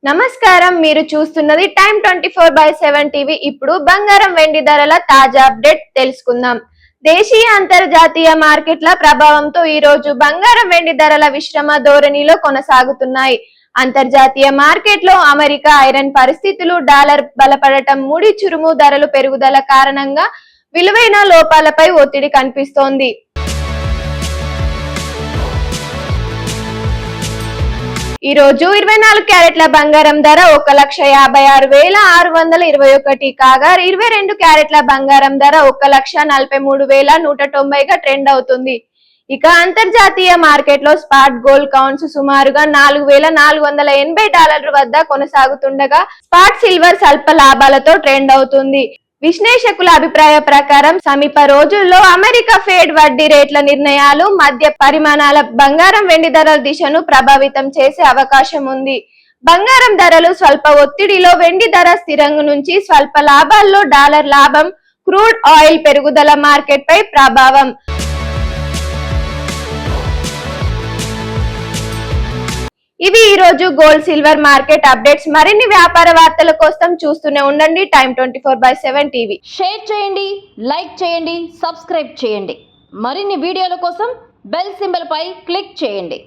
నమస్కారం, మీరు చూస్తున్నది టైమ్ 24/7 టీవీ. ఇప్పుడు బంగారం వెండి ధరల తాజా అప్డేట్ తెలుసుకుందాం. దేశీయ అంతర్జాతీయ మార్కెట్ల ప్రభావంతో ఈ రోజు బంగారం వెండి ధరల విశ్రమ ధోరణిలో కొనసాగుతున్నాయి. అంతర్జాతీయ మార్కెట్లో అమెరికా ఐరన్ పరిస్థితులు, డాలర్ బలపడటం, ముడి చురుము ధరలు పెరుగుదల కారణంగా విలువైన లోపాలపై ఒత్తిడి కనిపిస్తోంది. ఈ రోజు 24 క్యారెట్ల బంగారం ధర 1,56,621 కాగా 22 క్యారెట్ల బంగారం ధర 1,43,190 గా ట్రెండ్ అవుతుంది. ఇక అంతర్జాతీయ మార్కెట్ లో స్పాట్ గోల్డ్ కౌంట్స్ సుమారుగా $4,480 వద్ద కొనసాగుతుండగా స్పాట్ సిల్వర్ స్వల్ప లాభాలతో ట్రెండ్ అవుతుంది. విశ్లేషకుల అభిప్రాయ ప్రకారం సమీప రోజుల్లో అమెరికా ఫెడ్ వడ్డీ రేట్ల నిర్ణయాలు, మధ్య పరిమాణాల బంగారం వెండి ధరల దిశను ప్రభావితం చేసే అవకాశం ఉంది. బంగారం ధరలు స్వల్ప ఒత్తిడిలో, వెండి ధర స్థిరంగా నుంచి స్వల్ప లాభాల్లో, డాలర్ లాభం, క్రూడ్ ఆయిల్ పెరుగుదల మార్కెట్ పై ప్రభావం. ఇవి ఈ రోజు గోల్డ్ సిల్వర్ మార్కెట్ అప్డేట్స్. మరిన్ని వ్యాపార వార్తల కోసం చూస్తూనే ఉండండి టైమ్ 24/7 టీవీ. షేర్ చేయండి, లైక్ చేయండి, సబ్స్క్రైబ్ చేయండి. మరిన్ని వీడియోల కోసం బెల్ సింబల్ పై క్లిక్ చేయండి.